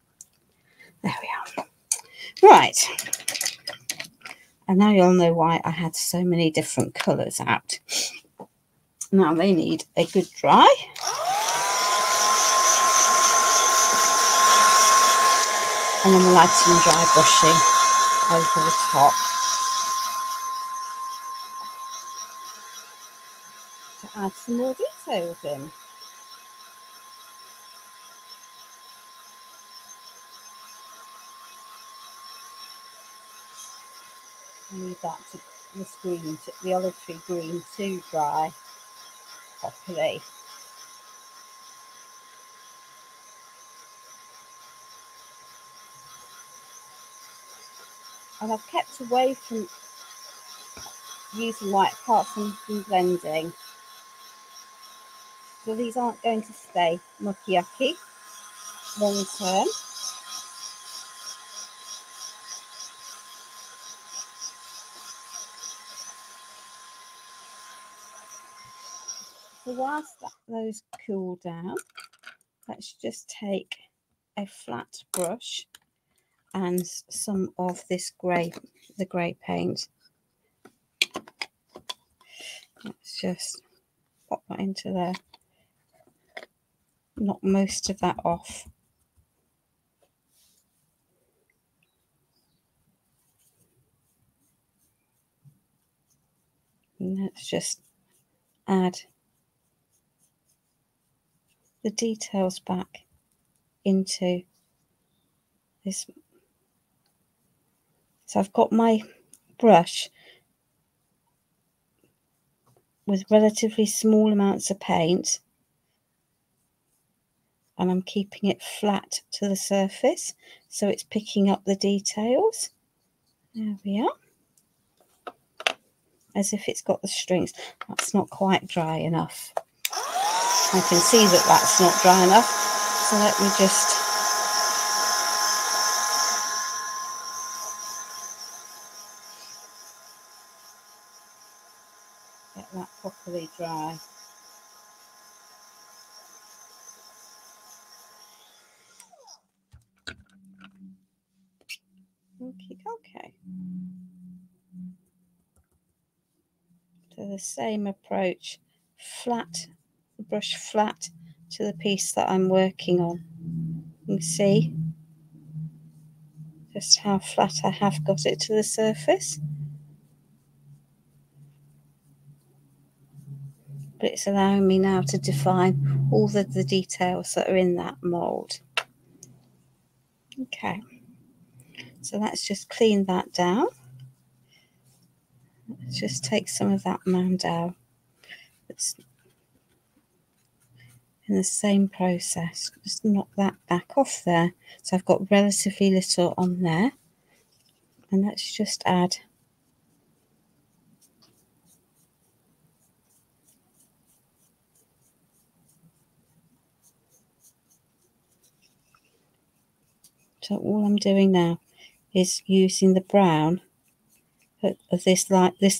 There we are. Right, and now you'll know why I had so many different colours out. Now they need a good dry. And then we'll add some dry brushing over the top to add some more details in. I need that the olive tree green to dry properly. And I've kept away from using white apart from blending. So these aren't going to stay mucky yucky long term. So whilst those cool down, let's just take a flat brush and some of this the grey paint. Let's just pop that into there. Knock most of that off. And let's just add the details back into this. So I've got my brush with relatively small amounts of paint, and I'm keeping it flat to the surface so it's picking up the details. There we are. As if it's got the strings. That's not quite dry enough. I can see that that's not dry enough, so let me just get that properly dry. Okay. So the same approach, flat, brush flat to the piece that I'm working on. You can see just how flat I have got it to the surface. But it's allowing me now to define all the details that are in that mould. Okay, so let's just clean that down. Let's just take some of that mound down. It's in the same process, just knock that back off there. So I've got relatively little on there. And let's just add so all I'm doing now is using the brown of this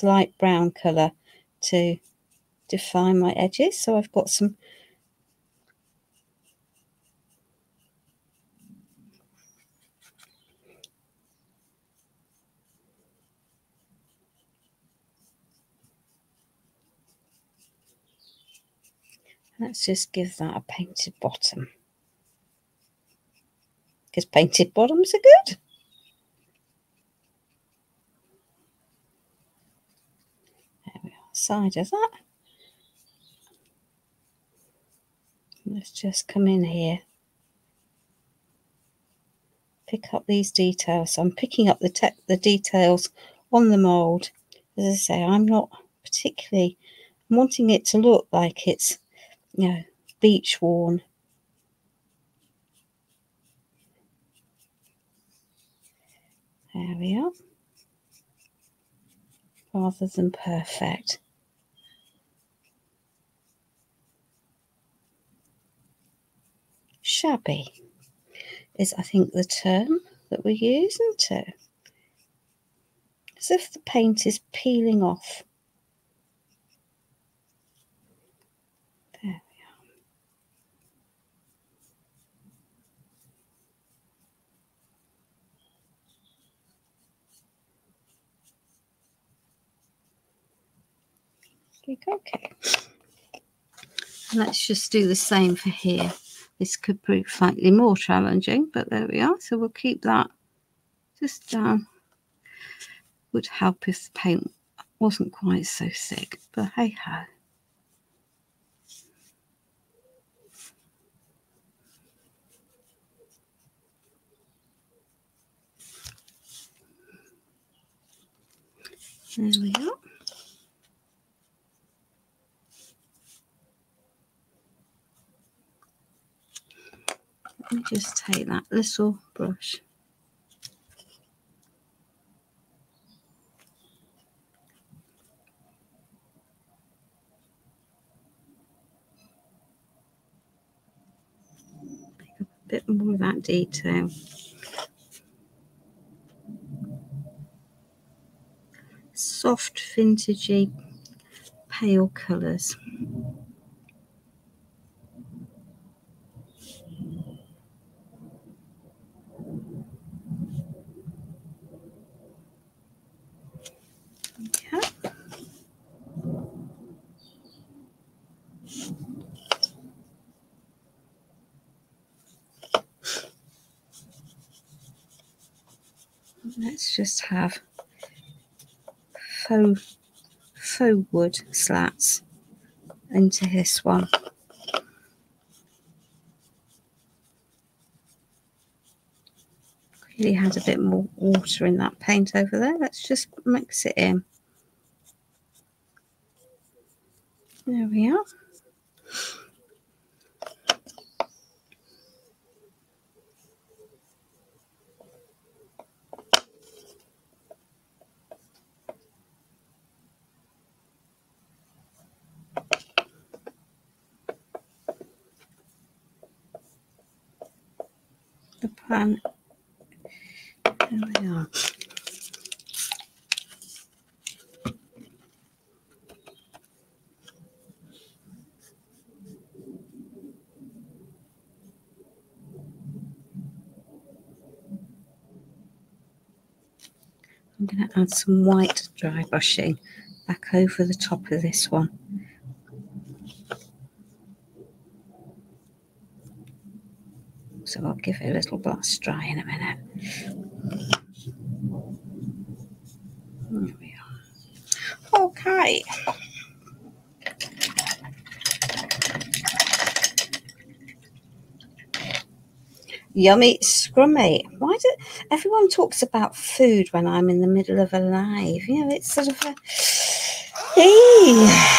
light brown colour to define my edges. So I've got some let's just give that a painted bottom, because painted bottoms are good. There we are, side of that. Let's just come in here, pick up these details. So I'm picking up the details on the mould. As I say, I'm not particularly wanting it to look like it's, you know, beach worn. There we are. Rather than perfect. Shabby is, I think, the term that we use, isn't it? As if the paint is peeling off. There we are. Okay. And let's just do the same for here. This could prove slightly more challenging, but there we are. So we'll keep that just down. Would help if the paint wasn't quite so thick, but hey ho. There we are. Let me just take that little brush. Pick up a bit more of that detail. Soft, vintagey, pale colours. Okay. Let's just have faux wood slats into this one. Really had a bit more water in that paint over there. Let's just mix it in. There we are. The plan. There we are. I'm going to add some white dry brushing back over the top of this one. So I'll give it a little blast dry in a minute. There we are. Okay. Yummy scrummy. Why do everyone talks about food when I'm in the middle of a live? You know, it's sort of a hey. Yeah.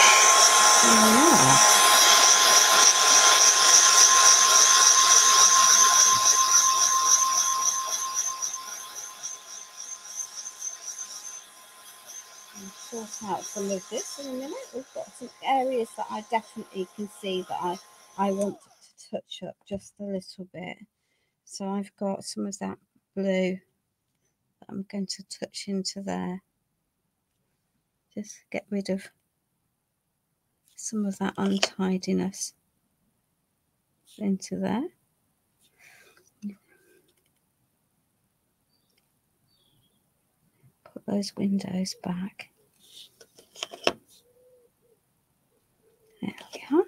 I'll sort out some of this in a minute. We've got some areas that I definitely can see that I want to touch up just a little bit. So I've got some of that blue that I'm going to touch into there. Just get rid of some of that untidiness into there. Put those windows back. There we are.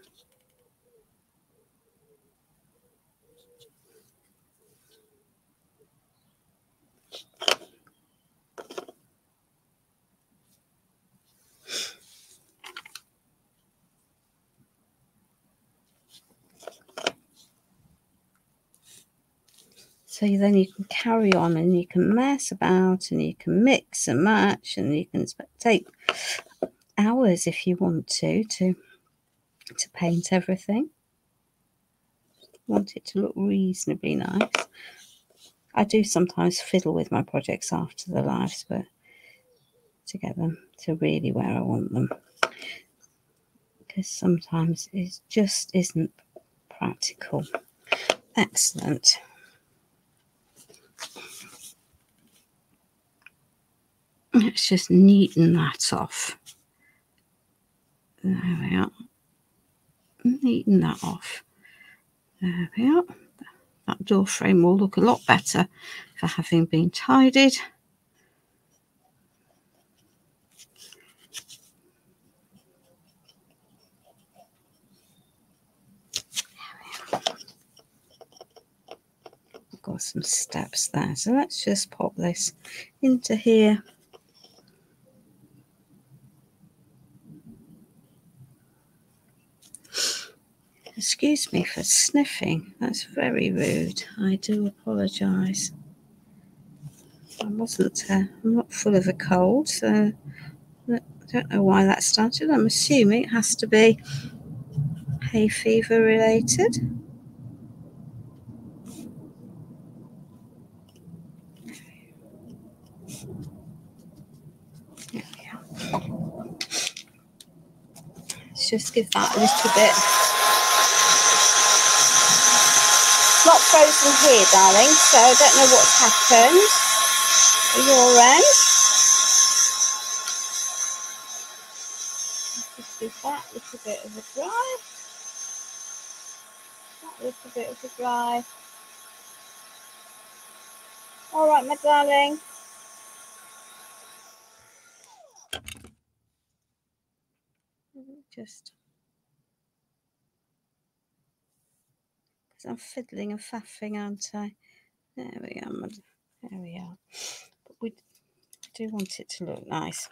So then you can carry on and you can mess about and you can mix and match and you can take hours if you want to paint everything. Want it to look reasonably nice. I do sometimes fiddle with my projects after the lives, but to get them to really where I want them, because sometimes it just isn't practical. Excellent. Let's just neaten that off. There we are. Neaten that off. There we are. That door frame will look a lot better for having been tidied. I've got some steps there, so let's just pop this into here. Excuse me for sniffing, that's very rude. I do apologise. I'm not full of a cold, so I don't know why that started. I'm assuming it has to be hay fever related. There we are. Let's just give that a little bit. Not frozen here, darling, so I don't know what's happened at your end. Let's just give that a little bit of a dry. That little bit of a dry. All right, my darling. Just because I'm fiddling and faffing, aren't I? There we are. There we are. But we do want it to look nice.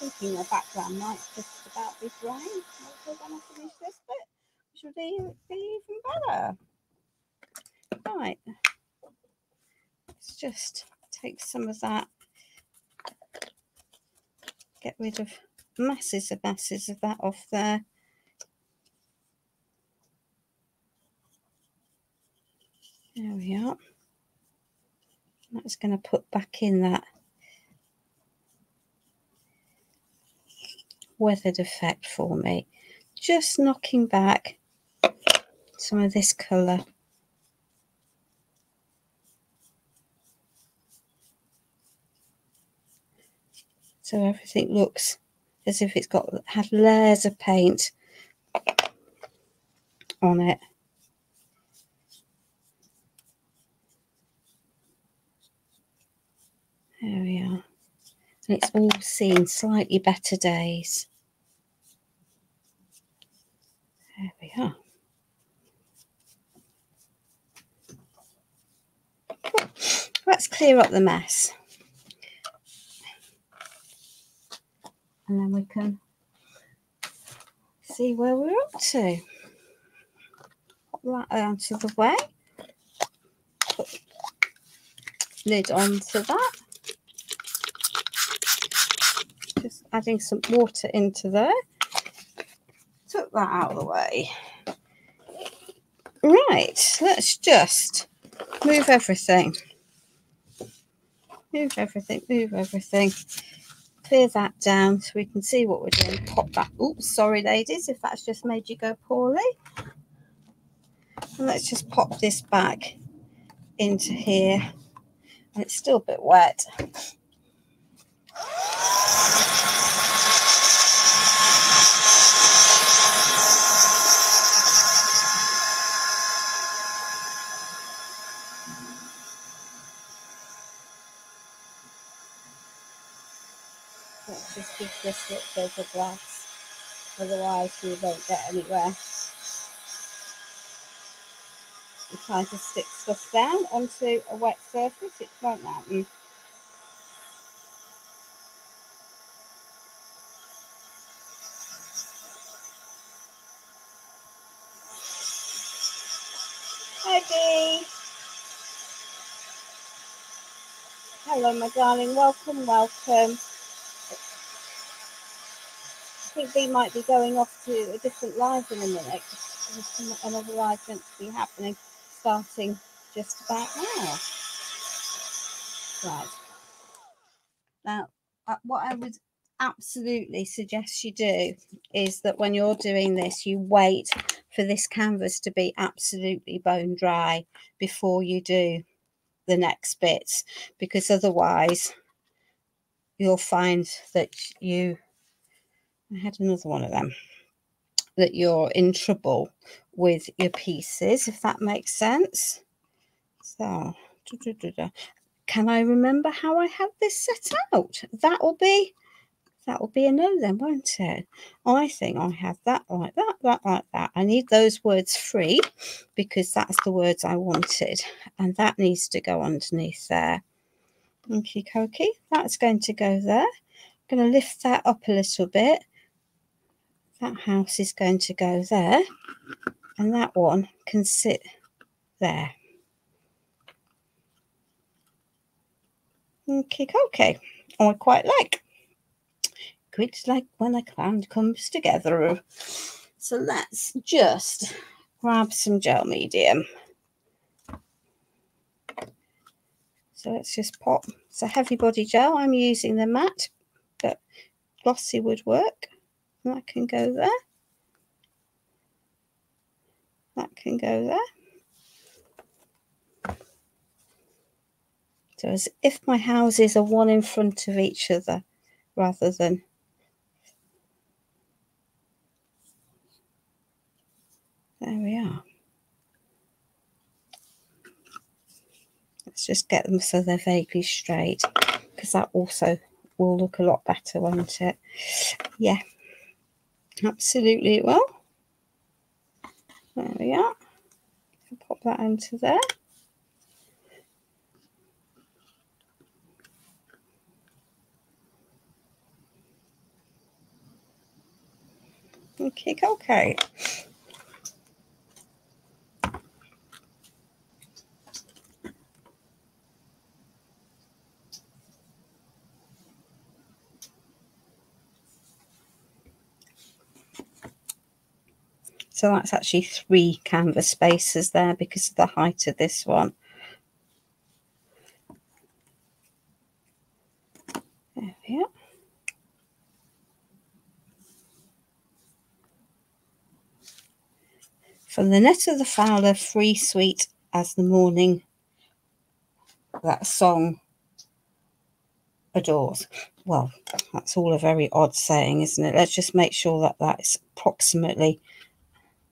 I'm thinking the background might just about be dry. When I finish this bit, which would be even better. Right. Let's just take some of that. Get rid of masses of that off there. There we are. That's going to put back in that weathered effect for me. Just knocking back some of this colour. So everything looks as if it's had layers of paint on it. There we are. And it's all seen slightly better days. There we are. Let's clear up the mess. And then we can see where we're up to. Pop that out of the way. Put lid onto that. Just adding some water into there. Took that out of the way. Right, let's just move everything. Move everything, move everything. Clear that down so we can see what we're doing. Pop that. Oops, sorry ladies if that's just made you go poorly. And let's just pop this back into here. And it's still a bit wet. Let's just give this a bit of a glass, otherwise we won't get anywhere. You try to stick stuff down onto a wet surface, it won't happen. Eddie! Hello my darling, welcome, welcome. I think we might be going off to a different live in a minute. There's another live meant to be happening, starting just about now. Right. Now, what I would absolutely suggest you do is that when you're doing this, you wait for this canvas to be absolutely bone dry before you do the next bits, because otherwise you'll find that I had another one of them, that you're in trouble with your pieces, if that makes sense. So, can I remember how I had this set out? That'll be a no then, won't it? I think I have that like that, that like that. I need those words free because that's the words I wanted. And that needs to go underneath there. Okie dokie. That's going to go there. I'm going to lift that up a little bit. That house is going to go there. And that one can sit there. Okie dokie. I quite like. It's like when a clown comes together. So let's just grab some gel medium. So let's just pop. It's a heavy body gel. I'm using the matte, but glossy would work. That can go there. That can go there. So as if my houses are one in front of each other rather than. There we are. Let's just get them so they're vaguely straight, because that also will look a lot better, won't it? Yeah, absolutely it will. There we are. I'll pop that into there. Okay. So that's actually 3 canvas spaces there because of the height of this one. There we are. From the net of the fowler, free sweet as the morning, that song adores. Well, that's all a very odd saying, isn't it? Let's just make sure that that's approximately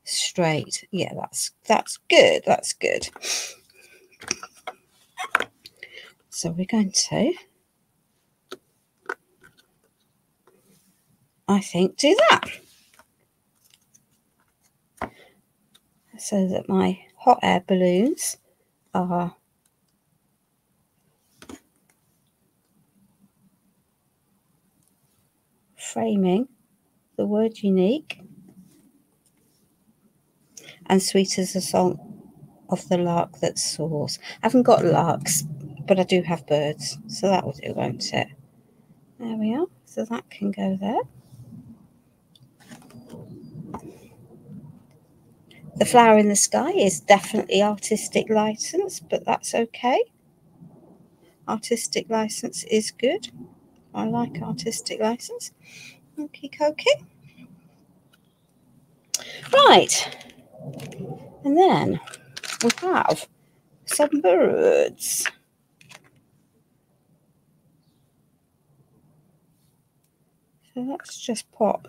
straight. Yeah, that's good. That's good. So we're going to, I think, do that. So that my hot air balloons are framing the word unique. And sweet as a song of the lark that soars. I haven't got larks, but I do have birds, so that will do, won't it? There we are. So that can go there. The flower in the sky is definitely artistic license, but that's okay. Artistic license is good. I like artistic license. Okie dokie. Right. And then we have some birds. So let's just pop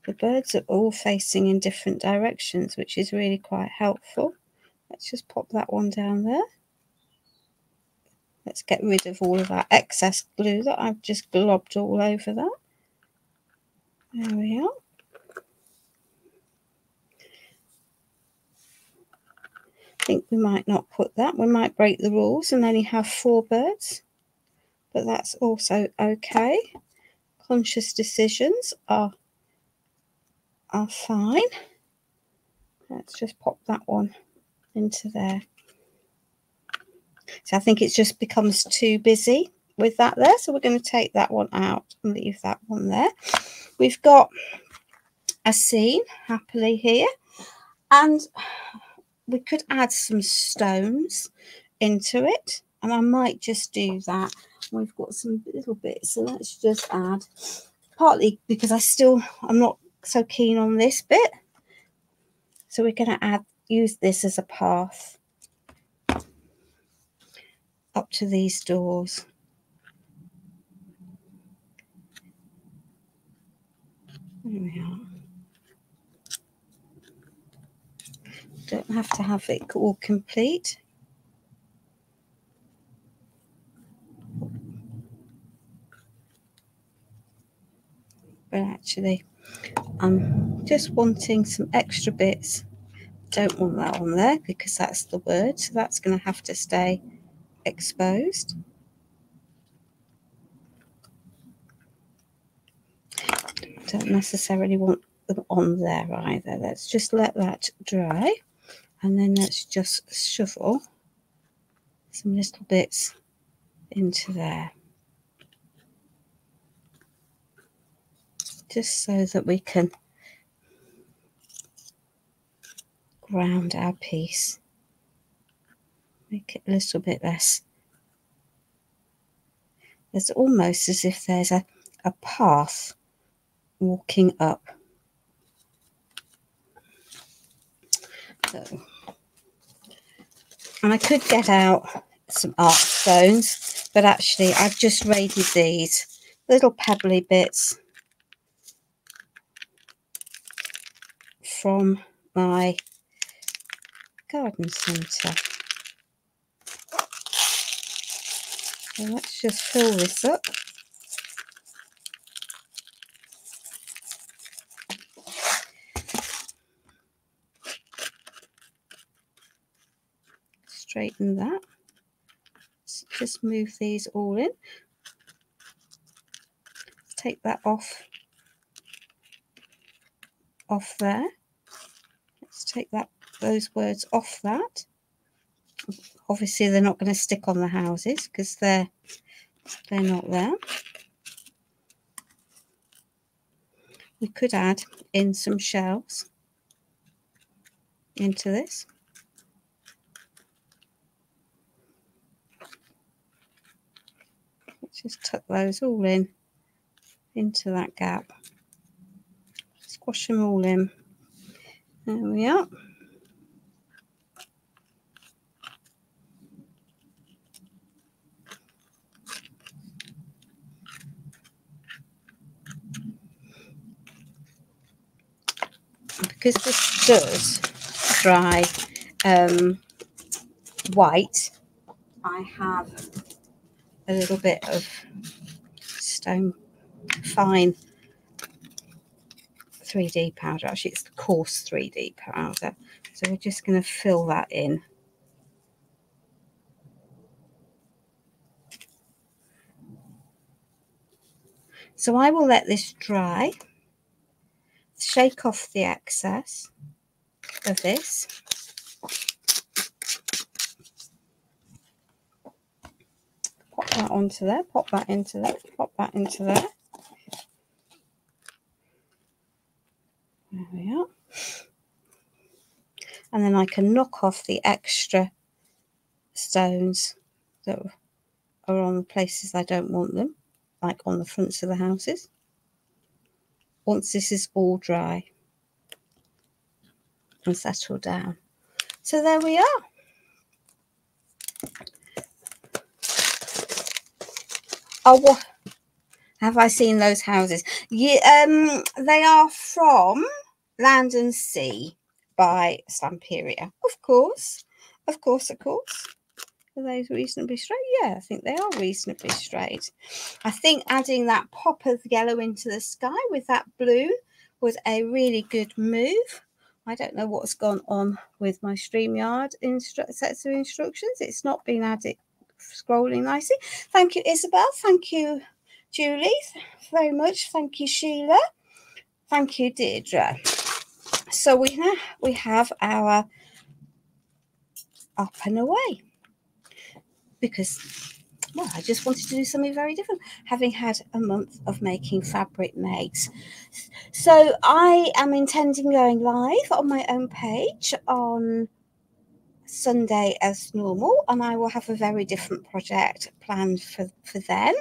the birds are all facing in different directions, which is really quite helpful. Let's just pop that one down there. Let's get rid of all of that excess glue that I've just globbed all over that. There we are. I think we might not put that. We might break the rules and only have 4 birds, but that's also okay. Conscious decisions are fine. Let's just pop that one into there. So I think it just becomes too busy with that there. So we're going to take that one out and leave that one there. We've got a scene happily here, and we could add some stones into it, and I might just do that. We've got some little bits, so let's just add, partly because I'm not so keen on this bit, so we're going to use this as a path up to these doors. There we are. Don't have to have it all complete. But actually, I'm just wanting some extra bits. Don't want that on there because that's the word, so that's going to have to stay exposed. Don't necessarily want them on there either. Let's just let that dry, and then let's just shovel some little bits into there, just so that we can ground our piece, make it a little bit less. It's almost as if there's a path walking up. So, and I could get out some art stones, but actually I've just raided these little pebbly bits from my garden centre. So let's just fill this up. Straighten that. Let's just move these all in. Take that off there. Let's take those words off that. Obviously they're not going to stick on the houses because they're not there. We could add in some shells into this. Let's just tuck those all into that gap. Squash them all in. There we are. because this does dry white, I have a little bit of stone fine 3D powder. Actually, it's the coarse 3D powder. So we're just going to fill that in. So I will let this dry, shake off the excess of this. Pop that onto there, pop that into there, pop that into there. There we are. And then I can knock off the extra stones that are on the places I don't want them, like on the fronts of the houses, once this is all dry and settled down. So there we are. Oh, what have I seen those houses? Yeah, they are from Land and Sea by Stamperia. Of course. Are those reasonably straight? Yeah, I think they are reasonably straight. I think adding that pop of yellow into the sky with that blue was a really good move. I don't know what's gone on with my StreamYard sets of instructions. It's not been added scrolling nicely. Thank you, Isabel. Thank you, Julie, very much. Thank you, Sheila. Thank you, Deirdre. So we have our up and away, because, well, I just wanted to do something very different, having had a month of making fabric mags. So I am intending going live on my own page on Sunday as normal, and I will have a very different project planned for then,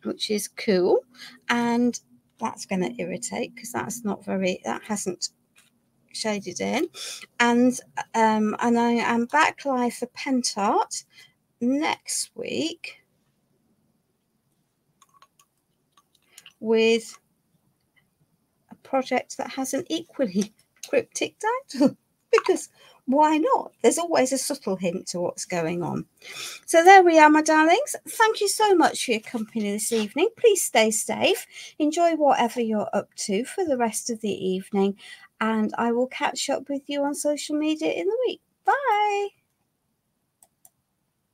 which is cool. And that's going to irritate because that hasn't shaded in. And I am back live for Pentart next week with a project that has an equally cryptic title, because why not? There's always a subtle hint to what's going on. So there we are, my darlings. Thank you so much for your company this evening. Please stay safe. Enjoy whatever you're up to for the rest of the evening. And I will catch up with you on social media in the week. Bye.